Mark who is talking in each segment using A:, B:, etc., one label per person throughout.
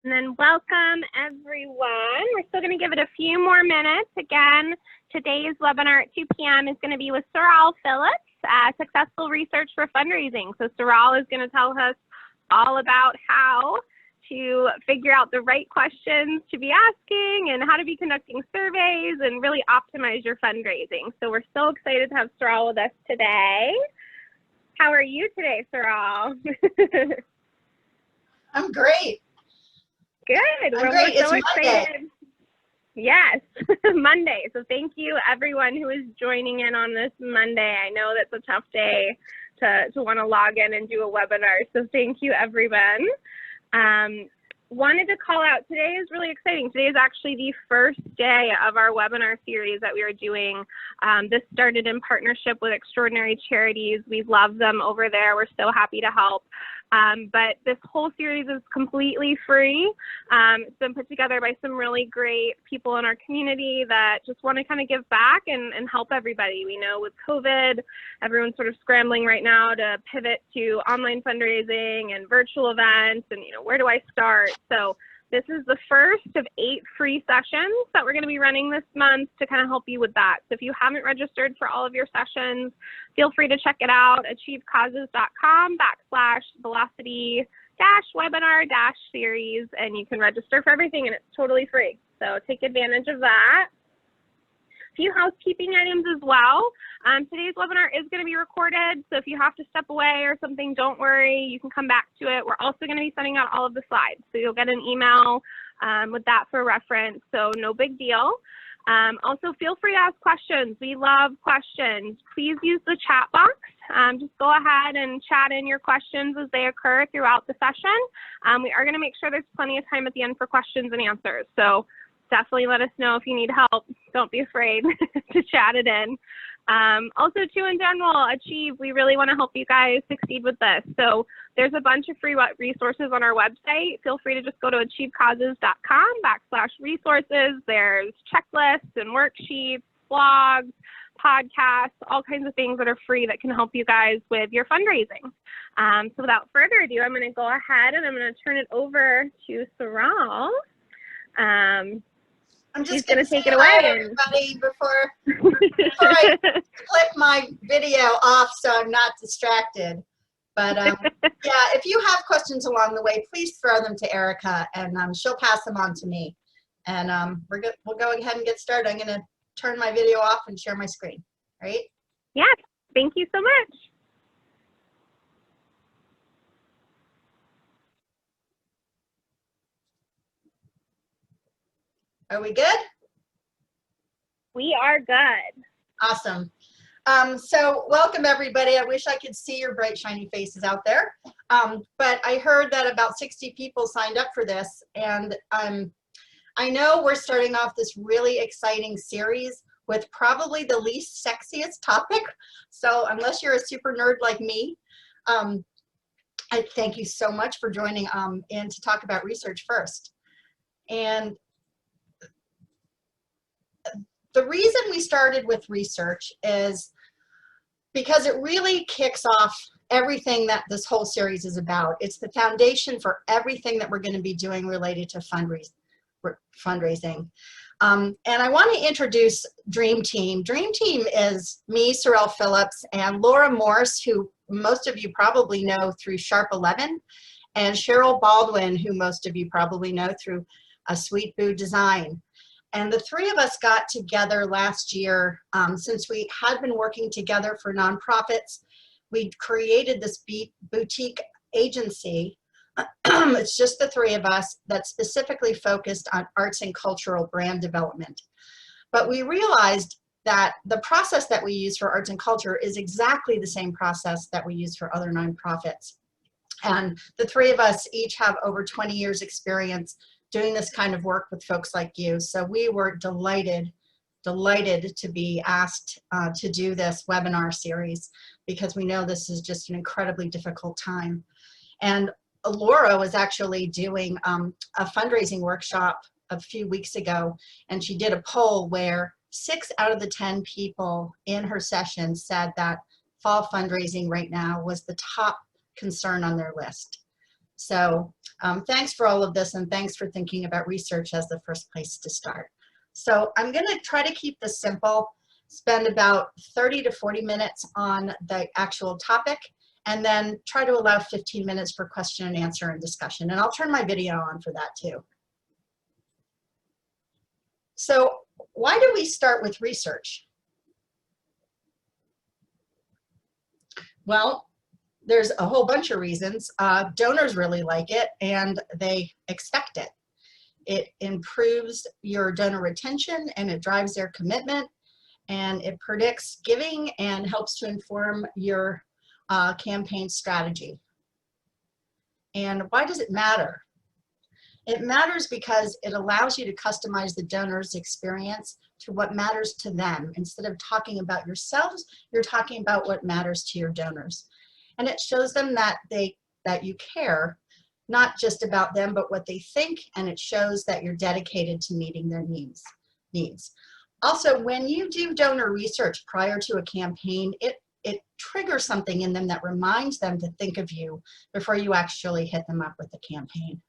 A: And then welcome everyone. We're still going to give it a few more minutes. Again, today's webinar at 2 p.m. is going to be with Surale Phillips, Successful Research for Fundraising. So Surale is going to tell us all about how to figure out the right questions to be asking and how to be conducting surveys and really optimize your fundraising. So we're so excited to have Surale with us today. How are you today, Surale?
B: I'm great.
A: Good.
B: I'm great.
A: We're so
B: it's
A: excited.
B: Monday.
A: Yes, Monday. So thank you everyone who is joining in on this Monday. I know that's a tough day to want to log in and do a webinar. So thank you everyone. Wanted to call out, today is really exciting. Today is actually the first day of our webinar series that we are doing. This started in partnership with Extraordinary Charities. We love them over there. We're so happy to help. But this whole series is completely free. It's been put together by some really great people in our community that just want to kind of give back and help everybody. We know with COVID, everyone's sort of scrambling right now to pivot to online fundraising and virtual events and, where do I start? So this is the first of 8 free sessions that we're going to be running this month to kind of help you with that. So if you haven't registered for all of your sessions, feel free to check it out, achievecauses.com/velocity-webinar-series, and you can register for everything, and it's totally free. So take advantage of that. A few housekeeping items as well. Today's webinar is going to be recorded, so if you have to step away or something, don't worry, you can come back to it. We're also going to be sending out all of the slides, so you'll get an email with that for reference, so no big deal. Also, feel free to ask questions. We love questions. Please use the chat box. Just go ahead and chat in your questions as they occur throughout the session. We are going to make sure there's plenty of time at the end for questions and answers, so definitely let us know if you need help. Don't be afraid to chat it in. Also, too, in general, Achieve, we really want to help you guys succeed with this. So there's a bunch of free resources on our website. Feel free to just go to achievecauses.com/resources. There's checklists and worksheets, blogs, podcasts, all kinds of things that are free that can help you guys with your fundraising. So without further ado, I'm going to go ahead and I'm going to turn it over to Surale.
B: I'm just
A: going to take it
B: away,
A: away,
B: everybody, before I click my video off so I'm not distracted. But yeah, if you have questions along the way, please throw them to Erica, and she'll pass them on to me. And we'll go ahead and get started. I'm going to turn my video off and share my screen. Right?
A: Yes. Thank you so much.
B: Are we good?
A: We are good.
B: Awesome. So welcome everybody. I wish I could see your bright shiny faces out there. But I heard that about 60 people signed up for this, and I know we're starting off this really exciting series with probably the least sexiest topic. So unless you're a super nerd like me, I thank you so much for joining in to talk about research first. And the reason we started with research is because it really kicks off everything that this whole series is about. It's the foundation for everything that we're going to be doing related to fundraising. And I want to introduce Dream Team. Dream Team is me, Surale Phillips, and Laura Morse, who most of you probably know through Sharp 11, and Cheryl Baldwin, who most of you probably know through Sweet Boo Design. And the three of us got together last year. Since we had been working together for nonprofits, we created this boutique agency. It's just the three of us that specifically focused on arts and cultural brand development. But we realized that the process that we use for arts and culture is exactly the same process that we use for other nonprofits. And the three of us each have over 20 years experience doing this kind of work with folks like you. So we were delighted to be asked to do this webinar series, because we know this is just an incredibly difficult time. And Laura was actually doing a fundraising workshop a few weeks ago, and she did a poll where 6 out of the 10 people in her session said that fall fundraising right now was the top concern on their list. So thanks for all of this, and thanks for thinking about research as the first place to start. So I'm going to try to keep this simple, spend about 30 to 40 minutes on the actual topic, and then try to allow 15 minutes for question and answer and discussion. And I'll turn my video on for that too. So why do we start with research? Well, there's a whole bunch of reasons. Donors really like it and they expect it. It improves your donor retention and it drives their commitment, and it predicts giving and helps to inform your campaign strategy. And why does it matter? It matters because it allows you to customize the donor's experience to what matters to them. Instead of talking about yourselves, you're talking about what matters to your donors. And it shows them that you care, not just about them, but what they think, and it shows that you're dedicated to meeting their needs. Also, when you do donor research prior to a campaign, it triggers something in them that reminds them to think of you before you actually hit them up with the campaign.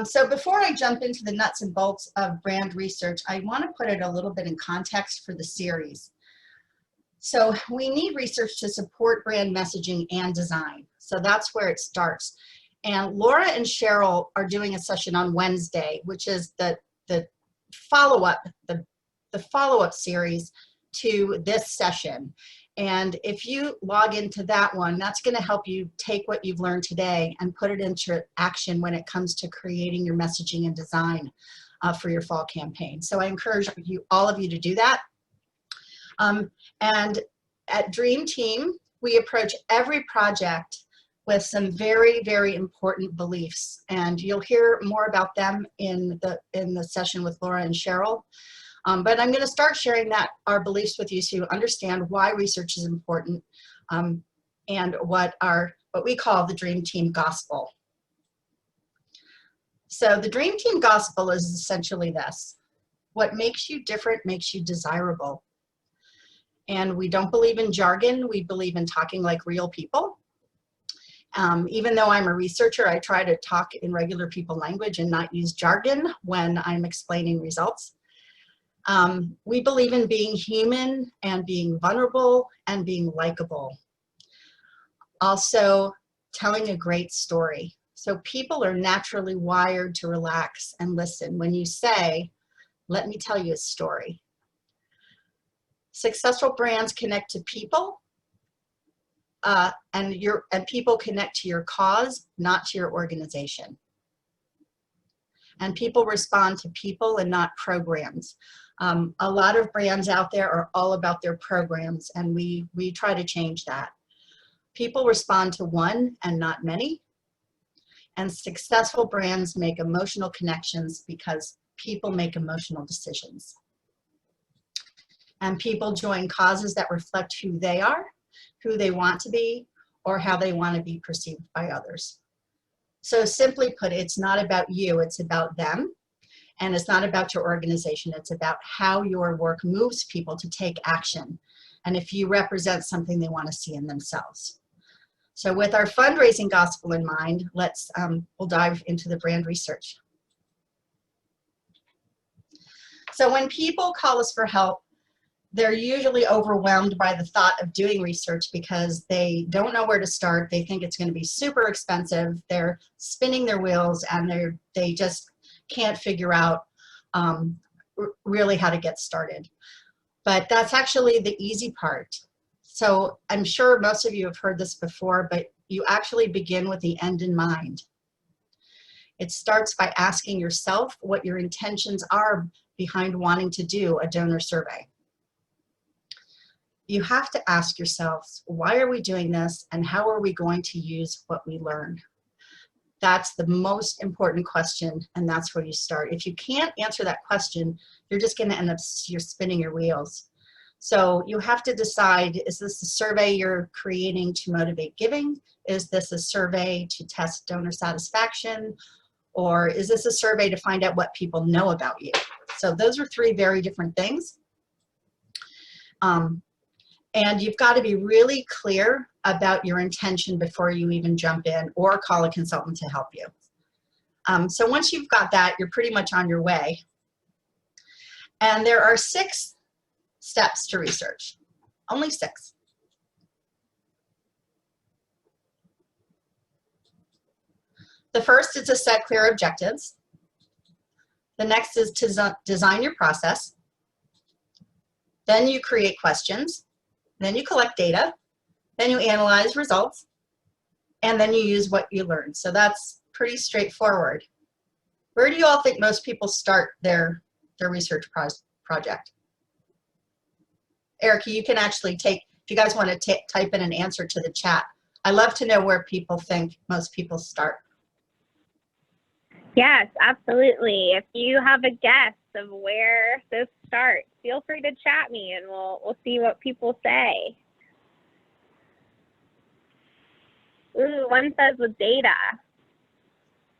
B: So before I jump into the nuts and bolts of brand research, I want to put it a little bit in context for the series. So we need research to support brand messaging and design. So that's where it starts. And Laura and Cheryl are doing a session on Wednesday, which is the follow-up series to this session. And if you log into that one, that's going to help you take what you've learned today and put it into action when it comes to creating your messaging and design for your fall campaign. So I encourage all of you to do that. And at Dream Team, we approach every project with some very, very important beliefs. And you'll hear more about them in the session with Laura and Cheryl. But I'm going to start sharing our beliefs with you so you understand why research is important, and what we call the Dream Team Gospel. So the Dream Team Gospel is essentially this: what makes you different makes you desirable. And we don't believe in jargon, we believe in talking like real people. Even though I'm a researcher, I try to talk in regular people language and not use jargon when I'm explaining results. We believe in being human and being vulnerable and being likable. Also, telling a great story. So people are naturally wired to relax and listen when you say, "Let me tell you a story." Successful brands connect to people, and people connect to your cause, not to your organization. And people respond to people and not programs. A lot of brands out there are all about their programs, and we try to change that. People respond to one and not many. And successful brands make emotional connections because people make emotional decisions. And people join causes that reflect who they are, who they want to be, or how they want to be perceived by others. So simply put, it's not about you, it's about them. And it's not about your organization, it's about how your work moves people to take action. And if you represent something they want to see in themselves. So with our fundraising gospel in mind, we'll dive into the brand research. So when people call us for help, they're usually overwhelmed by the thought of doing research because they don't know where to start. They think it's going to be super expensive. They're spinning their wheels and they just can't figure out really how to get started. But that's actually the easy part. So I'm sure most of you have heard this before, but you actually begin with the end in mind. It starts by asking yourself what your intentions are behind wanting to do a donor survey. You have to ask yourselves, why are we doing this and how are we going to use what we learned? That's the most important question, and that's where you start. If you can't answer that question, you're just going to end up spinning your wheels. So you have to decide, is this a survey you're creating to motivate giving? Is this a survey to test donor satisfaction? Or is this a survey to find out what people know about you? So those are three very different things. And you've got to be really clear about your intention before you even jump in or call a consultant to help you. So once you've got that, you're pretty much on your way. And there are 6 steps to research, only 6. The first is to set clear objectives. The next is to design your process. Then you create questions. Then you collect data. Then you analyze results. And then you use what you learned. So that's pretty straightforward. Where do you all think most people start their research project? Erica, you can actually take, if you guys want to type in an answer to the chat. I love to know where people think most people start.
A: Yes, absolutely. If you have a guess of where this starts, feel free to chat me and we'll see what people say. Ooh, one says with data.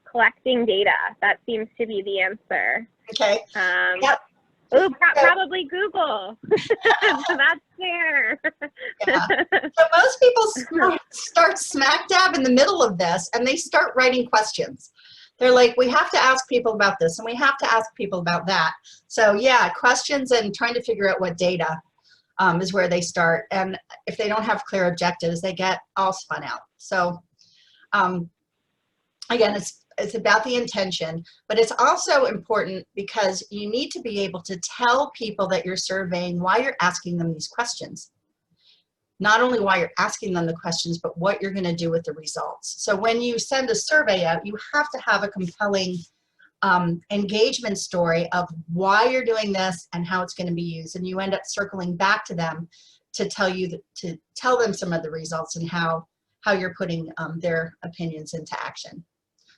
A: Collecting data. That seems to be the answer.
B: Okay.
A: Yep. Ooh, probably Google. So that's fair.
B: Yeah. So most people start smack dab in the middle of this and they start writing questions. They're like, we have to ask people about this and we have to ask people about that. So yeah, questions and trying to figure out what data is where they start. And if they don't have clear objectives, they get all spun out. So again, it's about the intention, but it's also important because you need to be able to tell people that you're surveying why you're asking them these questions. Not only why you're asking them the questions, but what you're going to do with the results. So when you send a survey out, you have to have a compelling engagement story of why you're doing this and how it's going to be used. And you end up circling back to them to tell them some of the results and how you're putting their opinions into action.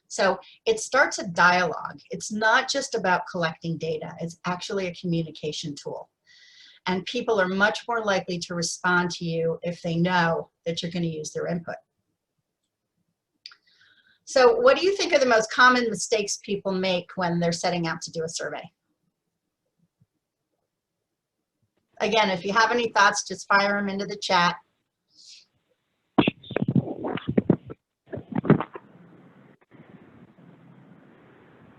B: So it starts a dialogue. It's not just about collecting data. It's actually a communication tool. And people are much more likely to respond to you if they know that you're going to use their input. So what do you think are the most common mistakes people make when they're setting out to do a survey? Again, if you have any thoughts, just fire them into the chat.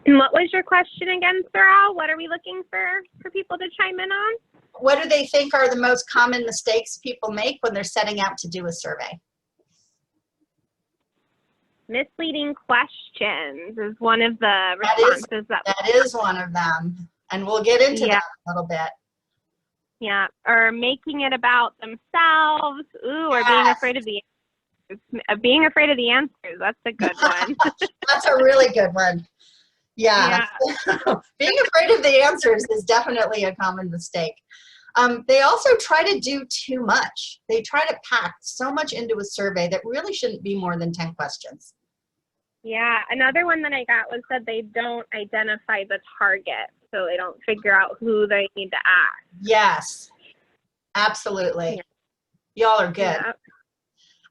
A: And what was your question again, Surale? What are we looking for people to chime in on?
B: What do they think are the most common mistakes people make when they're setting out to do a survey?
A: Misleading questions is one of the responses.
B: That is one of them. And we'll get into that a little bit.
A: Yeah, or making it about themselves. Ooh, or being afraid of the answers. That's a good one.
B: That's a really good one. Yeah. Being afraid of the answers is definitely a common mistake. They also try to do too much. They try to pack so much into a survey that really shouldn't be more than 10 questions.
A: Yeah, another one that I got was that they don't identify the target, so they don't figure out who they need to ask.
B: Yes, absolutely. Yeah. Y'all are good.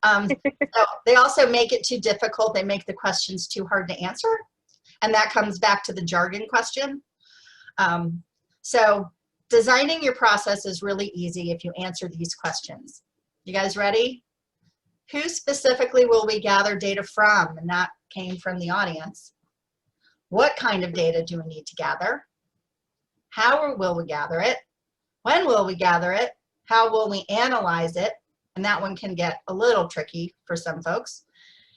B: Yeah. So they also make it too difficult. They make the questions too hard to answer. And that comes back to the jargon question. So designing your process is really easy if you answer these questions. You guys ready? Who specifically will we gather data from? And that came from the audience. What kind of data do we need to gather? How will we gather it? When will we gather it? How will we analyze it? And that one can get a little tricky for some folks.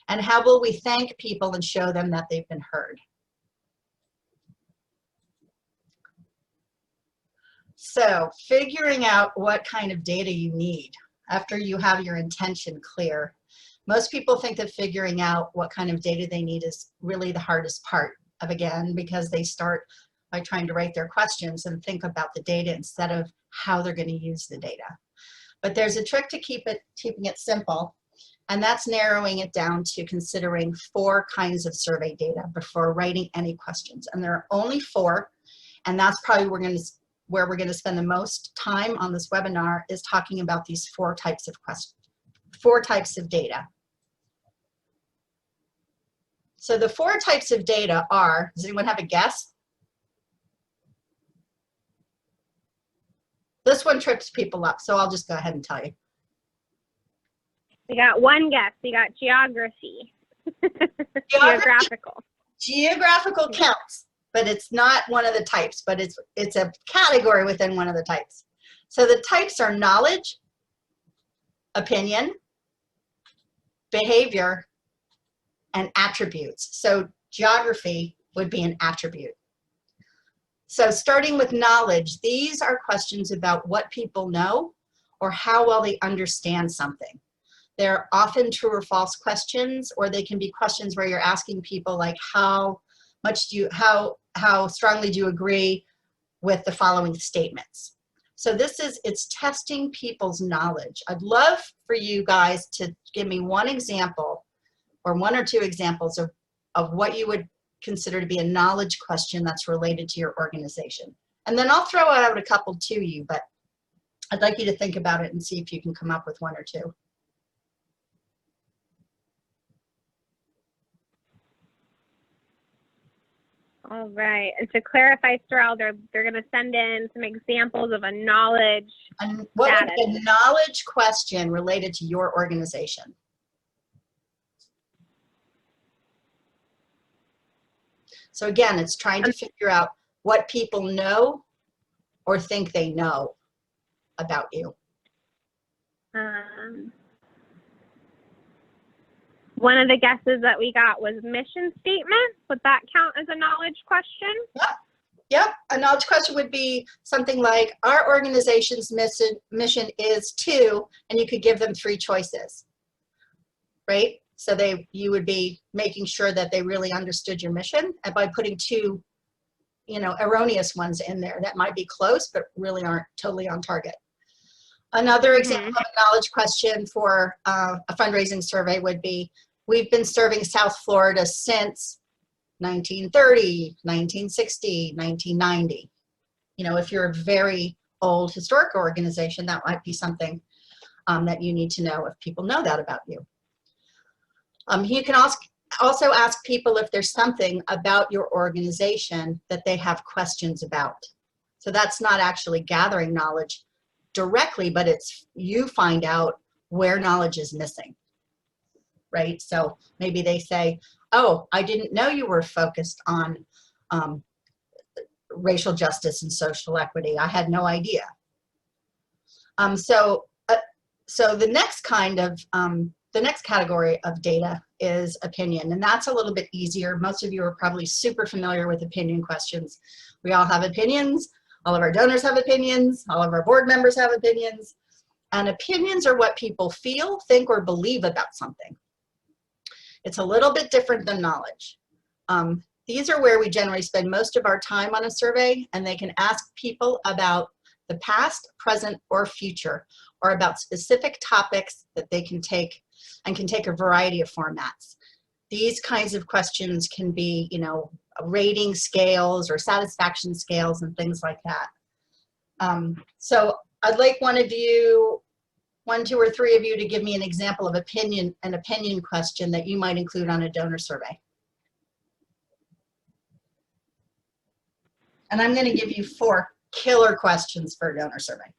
B: And how will we thank people and show them that they've been heard? So figuring out what kind of data you need after you have your intention clear. Most people think that figuring out what kind of data they need is really the hardest part of, again, because they start by trying to write their questions and think about the data instead of how they're going to use the data. But there's a trick to keeping it simple, and that's narrowing it down to considering 4 kinds of survey data before writing any questions. And there are only 4, and that's probably where we're going to spend the most time on this webinar, is talking about these 4 types of questions, 4 types of data. So the 4 types of data are, does anyone have a guess? This one trips people up, so I'll just go ahead and tell you.
A: We got one guess. We got geography. Geographical.
B: Geographical counts, but it's not one of the types, but it's a category within one of the types. So the types are knowledge, opinion, behavior, and attributes. So geography would be an attribute. So starting with knowledge, these are questions about what people know or how well they understand something. They're often true or false questions, or they can be questions where you're asking people like, how strongly do you agree with the following statements? So it's testing people's knowledge. I'd love for you guys to give me one example or one or two examples of what you would consider to be a knowledge question that's related to your organization. And then I'll throw out a couple to you, but I'd like you to think about it and see if you can come up with one or two.
A: All right. And to clarify, Surale, they're going to send in some examples of a knowledge.
B: And what would be a knowledge question related to your organization? So again, it's trying to figure out what people know or think they know about you.
A: One of the guesses that we got was mission statement. Would that count as a knowledge question?
B: Yep. A knowledge question would be something like, our organization's mission is to, and you could give them 3 choices, right? So you would be making sure that they really understood your mission, and by putting 2, erroneous ones in there that might be close, but really aren't totally on target. Another example of a knowledge question for a fundraising survey would be, we've been serving South Florida since 1930, 1960, 1990. If you're a very old historical organization, that might be something that you need to know if people know that about you. You can also ask people if there's something about your organization that they have questions about. So that's not actually gathering knowledge directly, but it's you find out where knowledge is missing, right? So maybe they say, oh, I didn't know you were focused on racial justice and social equity. I had no idea. So the next the next category of data is opinion, and that's a little bit easier. Most of you are probably super familiar with opinion questions. We all have opinions. All of our donors have opinions. All of our board members have opinions. And opinions are what people feel, think, or believe about something. It's a little bit different than knowledge. These are where we generally spend most of our time on a survey, and they can ask people about the past, present, or future, or about specific topics that they can take, and can take a variety of formats. These kinds of questions can be, rating scales or satisfaction scales and things like that. So I'd like one, 2, or 3 of you to give me an example of an opinion question that you might include on a donor survey. And I'm going to give you 4 killer questions for a donor survey.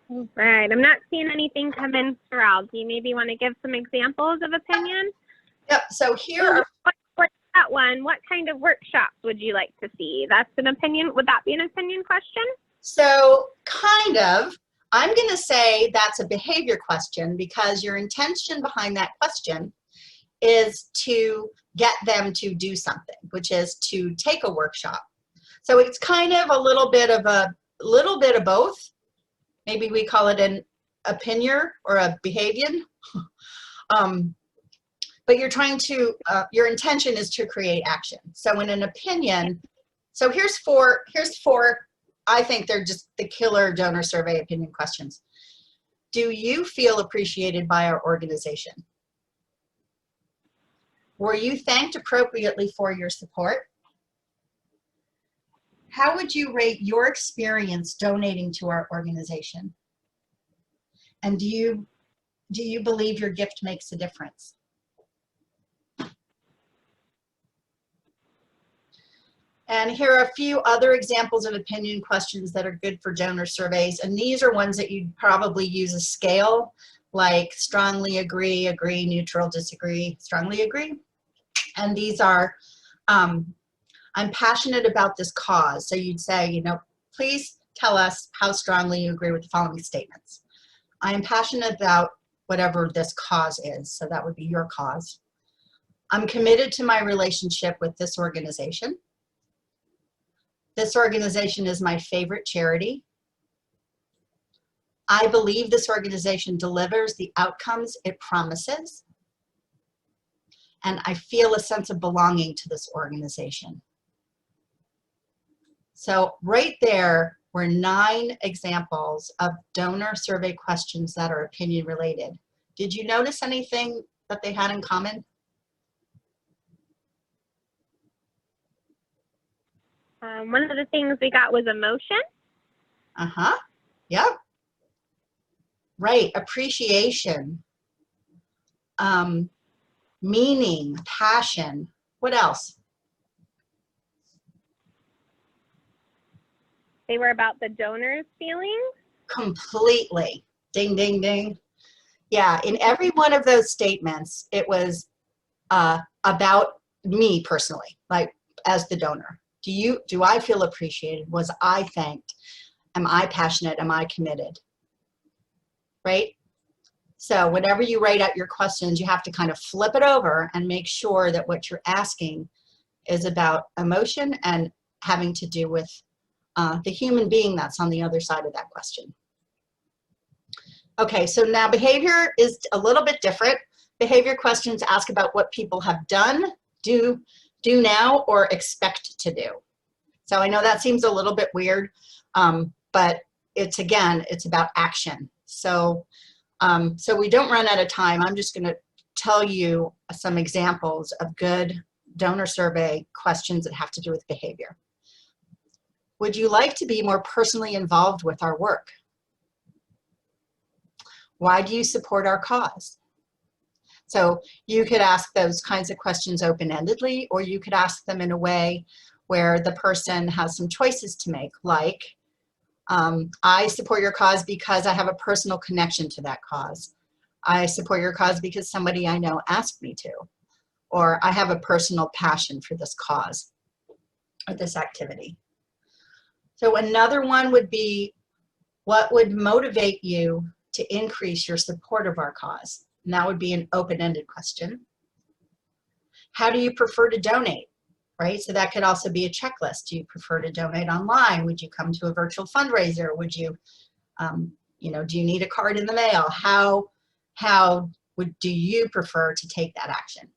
A: All right. I'm not seeing anything come in, Surale. Do you maybe want to give some examples of opinion?
B: Yep. So here are...
A: What's that one? What kind of workshops would you like to see? That's an opinion. Would that be an opinion question?
B: So kind of. I'm going to say that's a behavior question, because your intention behind that question is to get them to do something, which is to take a workshop. So it's kind of a little bit of both. Maybe we call it an opinion or a behavior. But you're trying to, your intention is to create action. So in an opinion, so here's four, I think they're just the killer donor survey opinion questions. Do you feel appreciated by our organization? Were you thanked appropriately for your support? How would you rate your experience donating to our organization? And do you believe your gift makes a difference? And here are a few other examples of opinion questions that are good for donor surveys. And these are ones that you'd probably use a scale, like strongly agree, agree, neutral, disagree, strongly agree. And these are, I'm passionate about this cause. So you'd say, you know, please tell us how strongly you agree with the following statements. I am passionate about whatever this cause is. So that would be your cause. I'm committed to my relationship with this organization. This organization is my favorite charity. I believe this organization delivers the outcomes it promises. And I feel a sense of belonging to this organization. So right there were 9 examples of donor survey questions that are opinion related. Did you notice anything that they had in common?
A: One of the things we got was emotion.
B: Uh-huh. Yep. Right. Appreciation. Meaning, passion. What else?
A: They were about the donor's feelings.
B: Completely. Ding, ding, ding. Yeah, in every one of those statements, it was about me personally, like as the donor. Do I feel appreciated? Was I thanked? Am I passionate? Am I committed? Right? So whenever you write out your questions, you have to kind of flip it over and make sure that what you're asking is about emotion and having to do with the human being that's on the other side of that question. Okay, so now behavior is a little bit different. Behavior questions ask about what people have done, do now, or expect to do. So I know that seems a little bit weird, but it's about action. So, so we don't run out of time. I'm just gonna tell you some examples of good donor survey questions that have to do with behavior. Would you like to be more personally involved with our work? Why do you support our cause? So you could ask those kinds of questions open-endedly, or you could ask them in a way where the person has some choices to make, like, I support your cause because I have a personal connection to that cause. I support your cause because somebody I know asked me to, or I have a personal passion for this cause or this activity. So another one would be, what would motivate you to increase your support of our cause? And that would be an open-ended question. How do you prefer to donate? Right, so that could also be a checklist. Do you prefer to donate online? Would you come to a virtual fundraiser? Would you, you know, do you need a card in the mail? How do you prefer to take that action?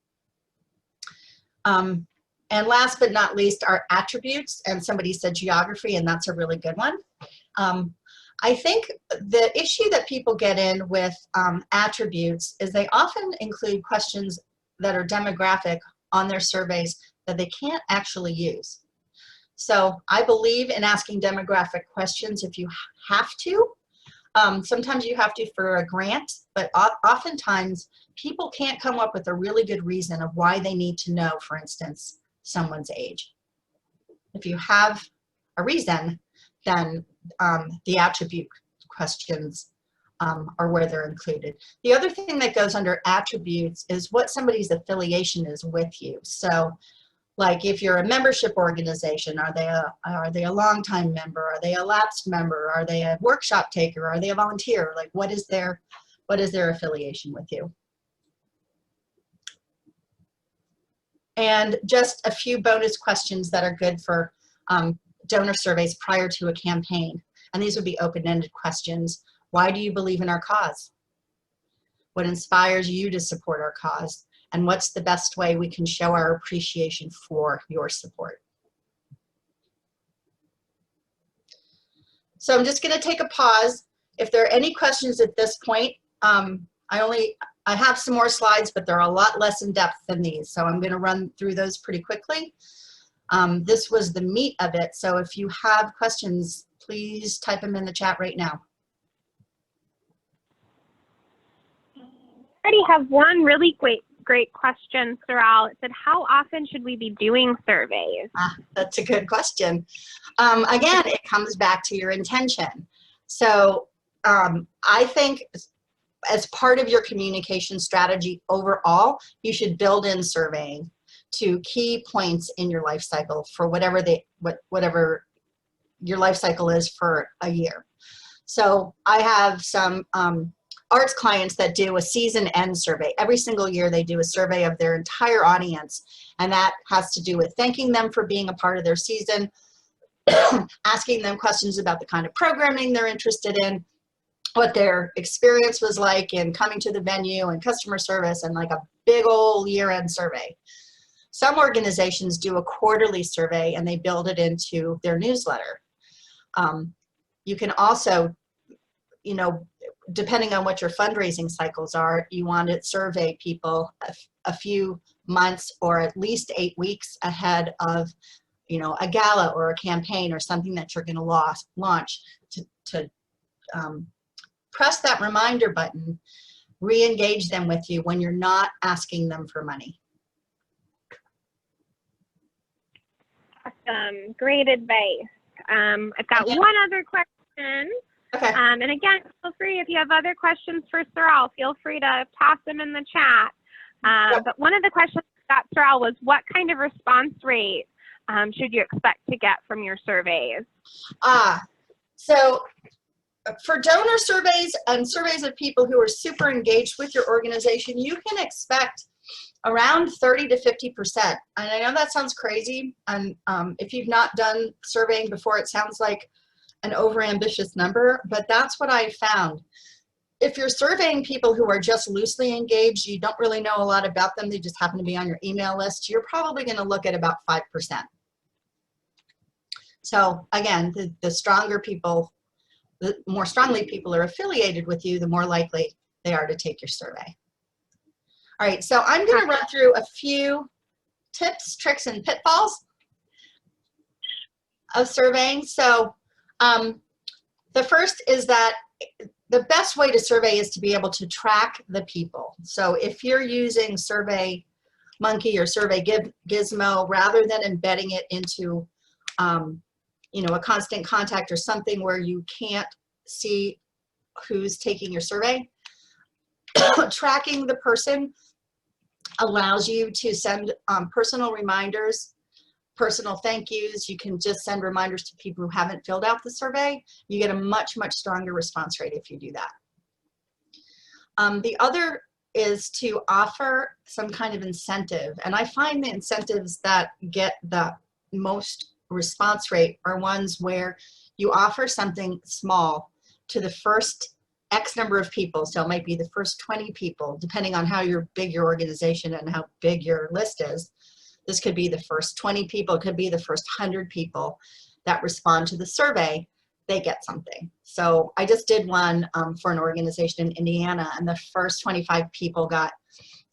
B: And last but not least are attributes, and somebody said geography, and that's a really good one. I think the issue that people get in with attributes is they often include questions that are demographic on their surveys that they can't actually use. So I believe in asking demographic questions if you have to. Sometimes you have to for a grant, but oftentimes people can't come up with a really good reason of why they need to know, for instance, someone's age. If you have a reason, then the attribute questions are where they're included. The other thing that goes under attributes is what somebody's affiliation is with you. So like if you're a membership organization, are they a longtime member? Are they a lapsed member? Are they a workshop taker? Are they a volunteer? Like what is their affiliation with you? And just a few bonus questions that are good for donor surveys prior to a campaign. And these would be open-ended questions. Why do you believe in our cause? What inspires you to support our cause? And what's the best way we can show our appreciation for your support? So I'm just going to take a pause. If there are any questions at this point, I have some more slides, but they're a lot less in depth than these. So I'm going to run through those pretty quickly. This was the meat of it. So if you have questions, please type them in the chat right now.
A: I already have one really great great question, Surale. It said, how often should we be doing surveys?
B: That's a good question. Again, it comes back to your intention. So I think as part of your communication strategy overall, you should build in surveying to key points in your life cycle for whatever your life cycle is for a year. So I have some arts clients that do a season end survey. Every single year they do a survey of their entire audience, and that has to do with thanking them for being a part of their season, asking them questions about the kind of programming they're interested in, what their experience was like in coming to the venue and customer service, and like a big old year-end survey. Some organizations do a quarterly survey and they build it into their newsletter. You can also, you know, depending on what your fundraising cycles are, you want to survey people a few months or at least 8 weeks ahead of, you know, a gala or a campaign or something that you're going to launch to press that reminder button, re-engage them with you when you're not asking them for money.
A: Awesome. Great advice. I've got one other question.
B: Okay.
A: And again, feel free, if you have other questions for Surale, feel free to toss them in the chat. But one of the questions I got, Surale, was what kind of response rate should you expect to get from your surveys?
B: So for donor surveys and surveys of people who are super engaged with your organization, you can expect around 30 to 50%. And I know that sounds crazy. And if you've not done surveying before, it sounds like an overambitious number, but that's what I found. If you're surveying people who are just loosely engaged, you don't really know a lot about them, they just happen to be on your email list, you're probably going to look at about 5%. So again, the stronger people, the more strongly people are affiliated with you, the more likely they are to take your survey. All right, so I'm going to run through a few tips, tricks, and pitfalls of surveying. So the first is that the best way to survey is to be able to track the people. So if you're using SurveyMonkey or Survey Gizmo, rather than embedding it into you know, a constant contact or something where you can't see who's taking your survey, tracking the person allows you to send personal reminders, personal thank yous. You can just send reminders to people who haven't filled out the survey. You get a much, much stronger response rate if you do that. The other is to offer some kind of incentive. And I find the incentives that get the most response rate are ones where you offer something small to the first X number of people. So it might be the first 20 people, depending on how big your organization and how big your list is. This could be the first 20 people, it could be the first 100 people that respond to the survey, they get something. So I just did one for an organization in Indiana, and the first 25 people got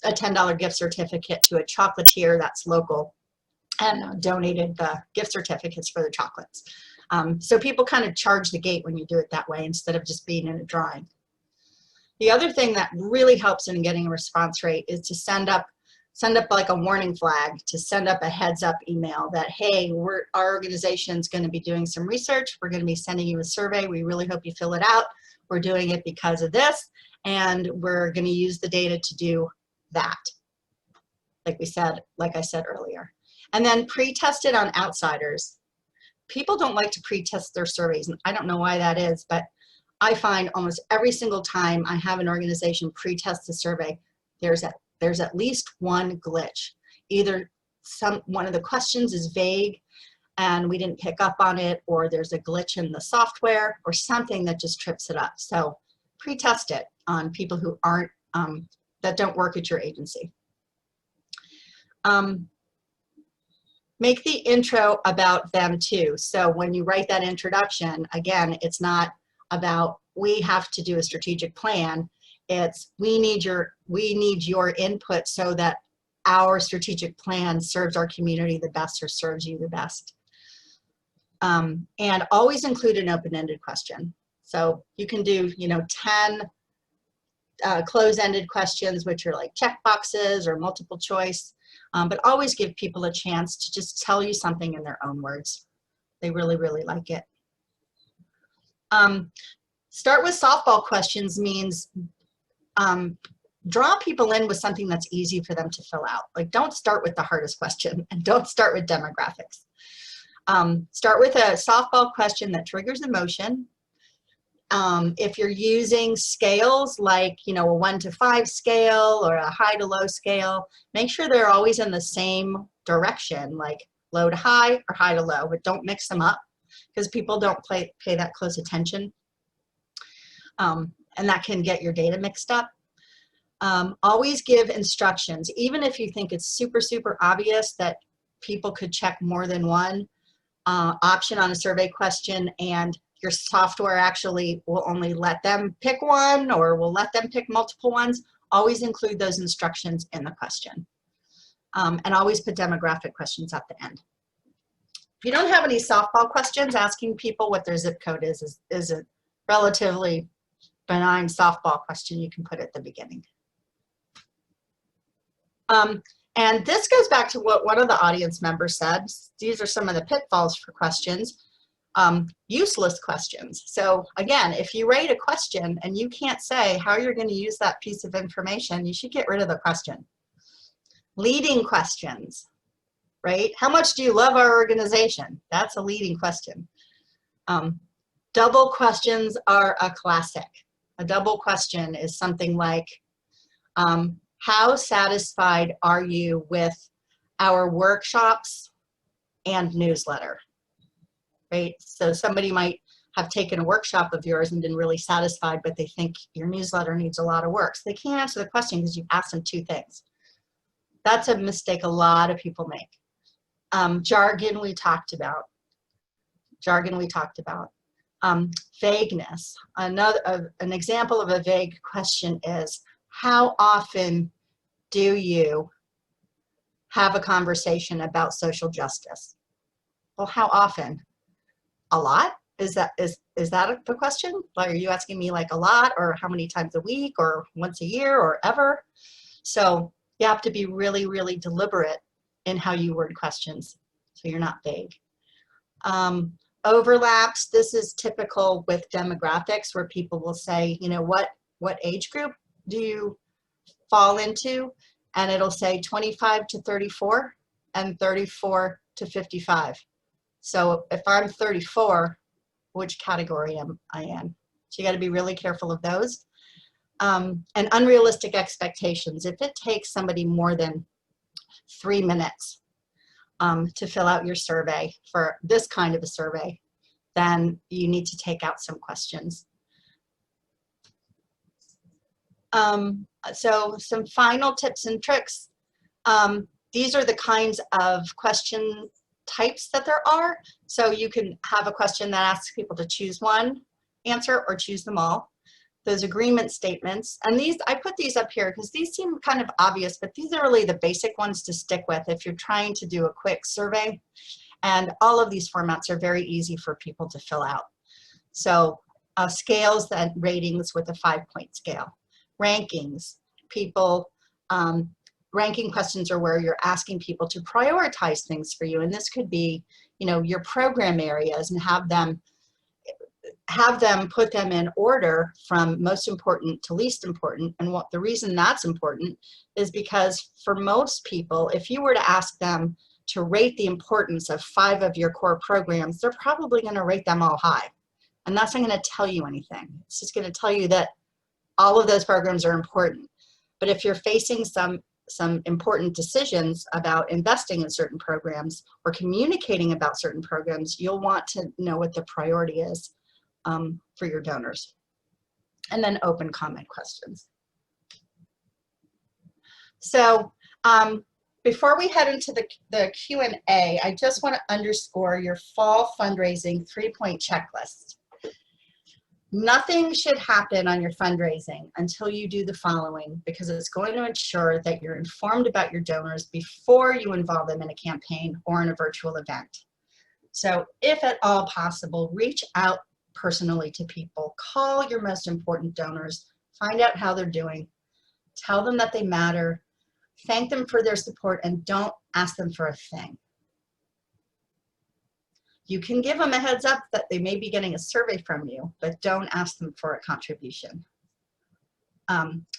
B: a $10 gift certificate to a chocolatier that's local, and donated the gift certificates for the chocolates. So people kind of charge the gate when you do it that way instead of just being in a drawing. The other thing that really helps in getting a response rate is to send up like a warning flag, to send up a heads up email that, hey, our organization's going to be doing some research. We're going to be sending you a survey. We really hope you fill it out. We're doing it because of this, and we're going to use the data to do that. Like I said earlier. And then pre-test it on outsiders. People don't like to pre-test their surveys, and I don't know why that is, but I find almost every single time I have an organization pre-test the survey, there's at least one glitch. Either one of the questions is vague and we didn't pick up on it, or there's a glitch in the software or something that just trips it up. So pre-test it on people who aren't, that don't work at your agency. Make the intro about them too. So when you write that introduction, again, it's not about we have to do a strategic plan. It's we need your input so that our strategic plan serves our community the best or serves you the best. And always include an open-ended question. So you can do, you know, 10 close-ended questions, which are like check boxes or multiple choice, but always give people a chance to just tell you something in their own words. They really, really like it. Start with softball questions means draw people in with something that's easy for them to fill out. Like, don't start with the hardest question, and don't start with demographics. Start with a softball question that triggers emotion. If you're using scales like, you know, a 1 to 5 scale or a high to low scale, make sure they're always in the same direction, like low to high or high to low, but don't mix them up because people don't pay that close attention. And that can get your data mixed up. Always give instructions, even if you think it's super, super obvious that people could check more than one option on a survey question, and your software actually will only let them pick one or will let them pick multiple ones. Always include those instructions in the question. And always put demographic questions at the end. If you don't have any softball questions, asking people what their zip code is a relatively benign softball question you can put at the beginning. And this goes back to what one of the audience members said. These are some of the pitfalls for questions. Useless questions. So again, if you write a question and you can't say how you're going to use that piece of information, you should get rid of the question. Leading questions, right? How much do you love our organization? That's a leading question. Double questions are a classic. A double question is something like, how satisfied are you with our workshops and newsletter? Right? So somebody might have taken a workshop of yours and been really satisfied, but they think your newsletter needs a lot of work. So they can't answer the question because you've asked them two things. That's a mistake a lot of people make. Jargon we talked about. Vagueness. An example of a vague question is, how often do you have a conversation about social justice? Well, how often? A lot? Is that the question? Like, are you asking me like a lot, or how many times a week, or once a year, or ever? So you have to be really, really deliberate in how you word questions so you're not vague. Overlaps. This is typical with demographics where people will say, you know, what age group do you fall into? And it'll say 25 to 34 and 34 to 55. So if I'm 34, which category am I in? So you got to be really careful of those. And unrealistic expectations. If it takes somebody more than 3 minutes to fill out your survey for this kind of a survey, then you need to take out some questions. So some final tips and tricks. These are the kinds of question types that there are. So you can have a question that asks people to choose one answer or choose them all. Those agreement statements, and these, I put these up here because these seem kind of obvious, but these are really the basic ones to stick with if you're trying to do a quick survey. And all of these formats are very easy for people to fill out. So scales and ratings with a 5-point scale. Rankings, people, ranking questions are where you're asking people to prioritize things for you. And this could be, you know, your program areas, and have them put them in order from most important to least important. And what the reason that's important is because for most people, if you were to ask them to rate the importance of 5 of your core programs, they're probably going to rate them all high. And that's not going to tell you anything. It's just going to tell you that all of those programs are important. But if you're facing some important decisions about investing in certain programs or communicating about certain programs, you'll want to know what the priority is for your donors. And then open comment questions. So before we head into the Q&A, I just want to underscore your fall fundraising 3-point checklist. Nothing should happen on your fundraising until you do the following, because it's going to ensure that you're informed about your donors before you involve them in a campaign or in a virtual event. So if at all possible, reach out personally to people, call your most important donors, Find out how they're doing. Tell them that they matter. Thank them for their support, and don't ask them for a thing. You can give them a heads up that they may be getting a survey from you, but don't ask them for a contribution.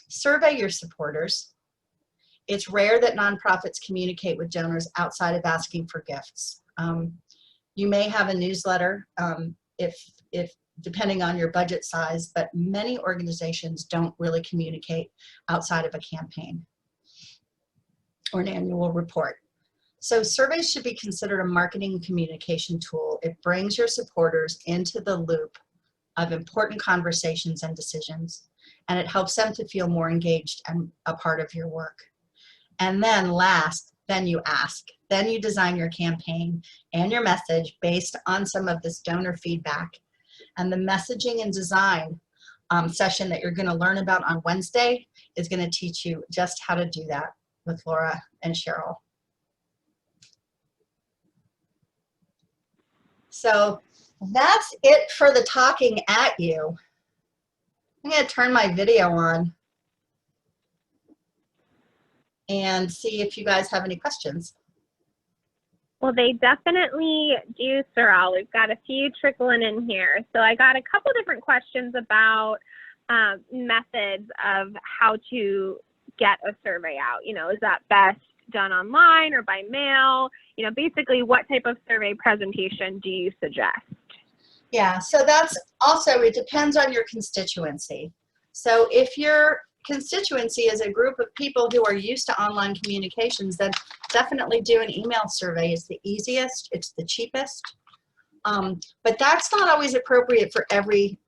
B: Survey your supporters. It's rare that nonprofits communicate with donors outside of asking for gifts. You may have a newsletter if depending on your budget size, but many organizations don't really communicate outside of a campaign or an annual report. So surveys should be considered a marketing communication tool. It brings your supporters into the loop of important conversations and decisions, and it helps them to feel more engaged and a part of your work. And then last, then you ask. Then you design your campaign and your message based on some of this donor feedback. And the messaging and design session that you're going to learn about on Wednesday is going to teach you just how to do that with Laura and Cheryl. So that's it for the talking at you. I'm going to turn my video on and see if you guys have any questions.
A: Well, they definitely do, Surale. We've got a few trickling in here. So I got a couple different questions about methods of how to get a survey out. You know, is that best done online or by mail? You know, basically what type of survey presentation do you suggest?
B: Yeah, so that's also, it depends on your constituency. So if your constituency is a group of people who are used to online communications, then definitely do an email survey. It's the easiest, it's the cheapest, but that's not always appropriate for every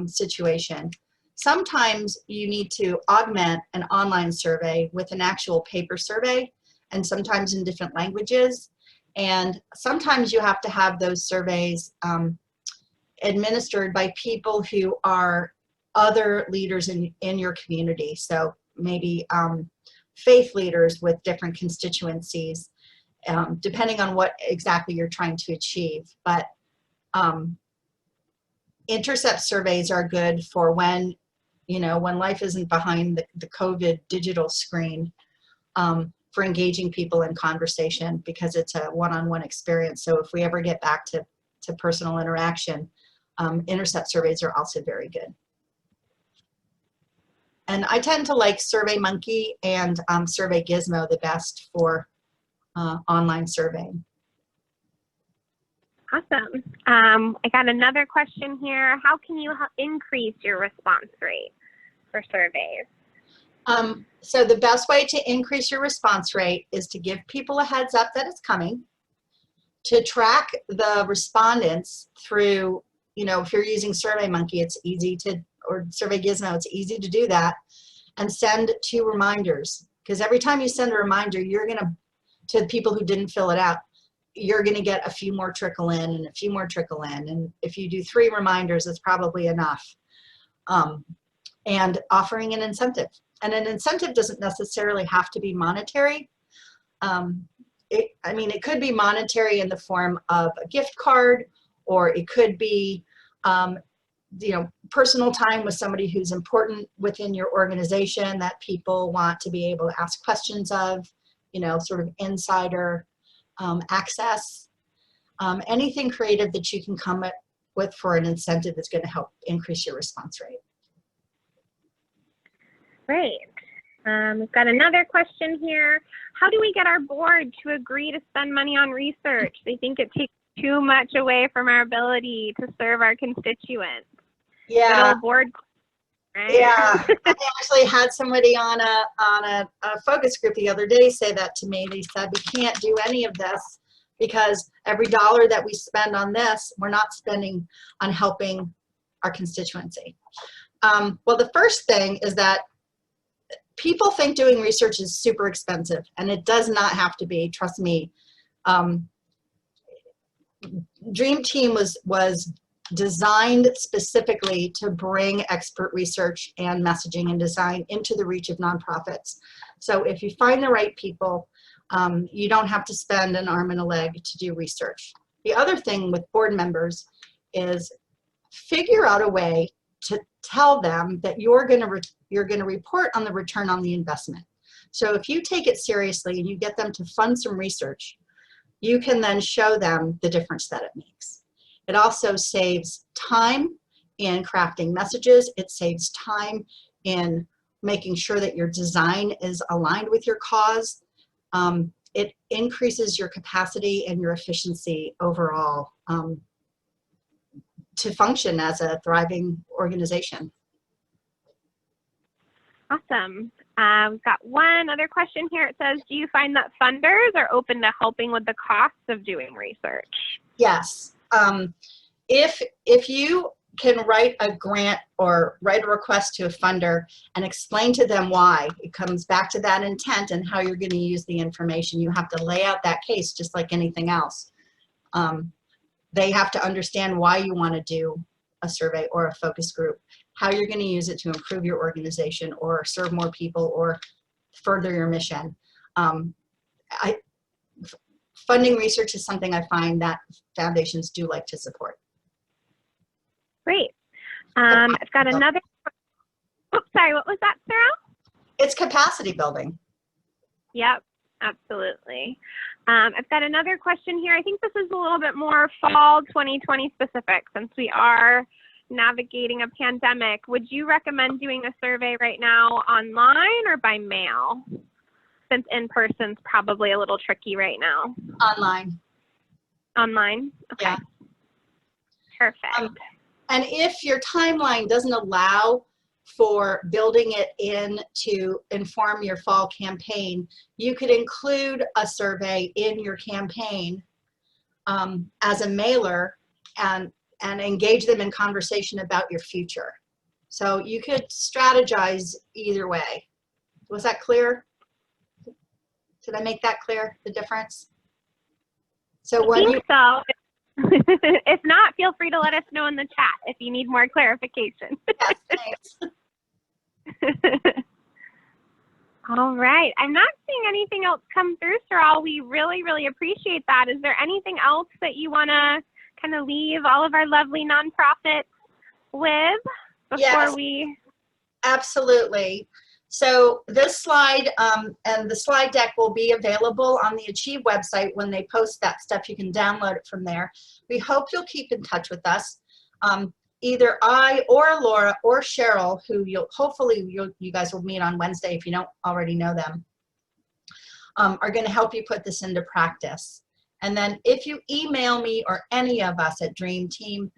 B: situation. Sometimes you need to augment an online survey with an actual paper survey, and sometimes in different languages, and sometimes you have to have those surveys administered by people who are other leaders in your community. So maybe faith leaders with different constituencies, depending on what exactly you're trying to achieve. But intercept surveys are good for when, you know, when life isn't behind the COVID digital screen, for engaging people in conversation, because it's a one-on-one experience. So if we ever get back to personal interaction, intercept surveys are also very good. And I tend to like SurveyMonkey and Survey Gizmo the best for online surveying.
A: Awesome. I got another question here. How can you increase your response rate for surveys?
B: So the best way to increase your response rate is to give people a heads up that it's coming, to track the respondents through, you know, if you're using SurveyMonkey, it's easy to, or Survey Gizmo, it's easy to do that, and send 2 reminders, because every time you send a reminder, you're going to people who didn't fill it out, you're going to get a few more trickle in and a few more trickle in, and if you do 3 reminders, it's probably enough. And offering an incentive, and an incentive doesn't necessarily have to be monetary. I mean, it could be monetary in the form of a gift card, or it could be you know, personal time with somebody who's important within your organization that people want to be able to ask questions of, you know, sort of insider access. Anything creative that you can come up with for an incentive is going to help increase your response rate.
A: Great. We've got another question here. How do we get our board to agree to spend money on research? They think it takes too much away from our ability to serve our constituents.
B: Yeah.
A: Board, right?
B: Yeah. I actually had somebody on a focus group the other day say that to me. They said, we can't do any of this because every dollar that we spend on this, we're not spending on helping our constituency. Well, the first thing is that people think doing research is super expensive, and it does not have to be, trust me. Dream Team was designed specifically to bring expert research and messaging and design into the reach of nonprofits. So if you find the right people, you don't have to spend an arm and a leg to do research. The other thing with board members is figure out a way to tell them that you're going to report on the return on the investment. So if you take it seriously and you get them to fund some research, you can then show them the difference that it makes. It also saves time in crafting messages. It saves time in making sure that your design is aligned with your cause. It increases your capacity and your efficiency overall to function as a thriving organization.
A: Awesome. We've got one other question here. It says, do you find that funders are open to helping with the costs of doing research?
B: Yes. If you can write a grant or write a request to a funder and explain to them why, it comes back to that intent and how you're going to use the information. You have to lay out that case just like anything else. They have to understand why you want to do a survey or a focus group, how you're going to use it to improve your organization or serve more people or further your mission. Funding research is something I find that foundations do like to support.
A: Great. I've got another, oops, sorry, what was that, Sarah?
B: It's capacity building.
A: Yep, absolutely. I've got another question here. I think this is a little bit more fall 2020 specific since we are navigating a pandemic. Would you recommend doing a survey right now online or by mail? Since in-person's probably a little tricky right now.
B: Online.
A: Online? Okay.
B: Yeah.
A: Perfect.
B: And if your timeline doesn't allow for building it in to inform your fall campaign, you could include a survey in your campaign as a mailer and engage them in conversation about your future. So you could strategize either way. Was that clear? Did I make that clear, the difference? So when you
A: so. If not, feel free to let us know in the chat if you need more clarification.
B: Yes, thanks.
A: All right. I'm not seeing anything else come through, Surale. We really, really appreciate that. Is there anything else that you want to kind of leave all of our lovely nonprofits with before we?
B: Absolutely. So this slide and the slide deck will be available on the Achieve website. When they post that stuff, you can download it from there. We hope you'll keep in touch with us. Either I or Laura or Cheryl, who you guys will meet on Wednesday if you don't already know them, are going to help you put this into practice. And then if you email me or any of us at Dream Team,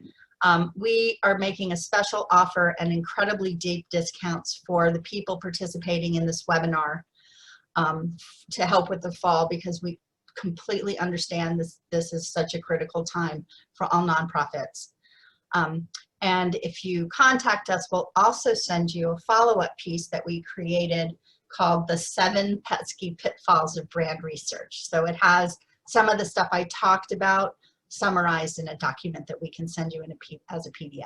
B: we are making a special offer and incredibly deep discounts for the people participating in this webinar to help with the fall, because we completely understand this is such a critical time for all nonprofits. And if you contact us, we'll also send you a follow-up piece that we created called the 7 Pesky Pitfalls of Brand Research. So it has some of the stuff I talked about summarized in a document that we can send you as a PDF.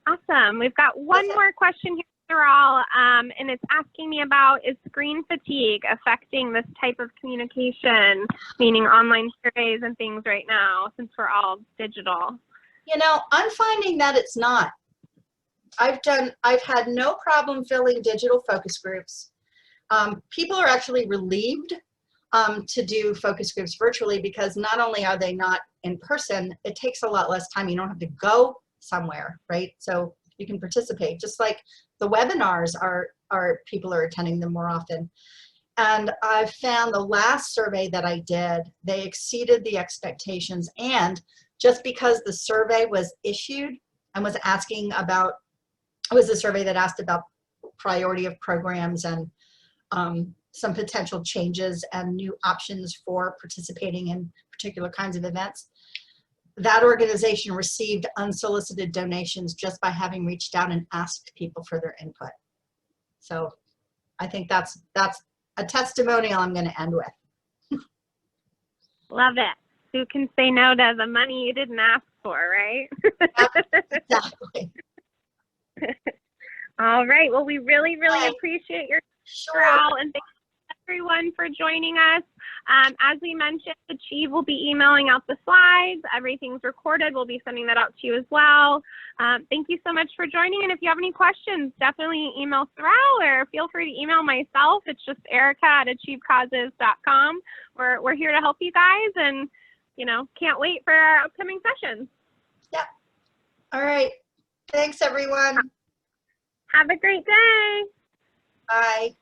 A: Awesome. We've got one more question here, Surale, and it's asking me about, is screen fatigue affecting this type of communication, meaning online surveys and things right now, since we're all digital?
B: You know, I'm finding that it's not. I've had no problem filling digital focus groups. People are actually relieved to do focus groups virtually, because not only are they not in person, it takes a lot less time. You don't have to go somewhere, right? So you can participate. Just like the webinars people are attending them more often. And I've found the last survey that I did, they exceeded the expectations. And just because the survey was issued and was asking about, it was a survey that asked about priority of programs and some potential changes and new options for participating in particular kinds of events. That organization received unsolicited donations just by having reached out and asked people for their input. So I think that's a testimonial I'm going to end with.
A: Love it. Who can say no to the money you didn't ask for, right?
B: Exactly.
A: All right. Well, we really, really appreciate your Surale, and thank you everyone for joining us. As we mentioned, Achieve will be emailing out the slides. Everything's recorded. We'll be sending that out to you as well. Thank you so much for joining. And if you have any questions, definitely email Surale or feel free to email myself. It's just erica@achievecauses.com. We're here to help you guys, and can't wait for our upcoming sessions.
B: Yep. All right. Thanks, everyone.
A: Have a great day.
B: Bye.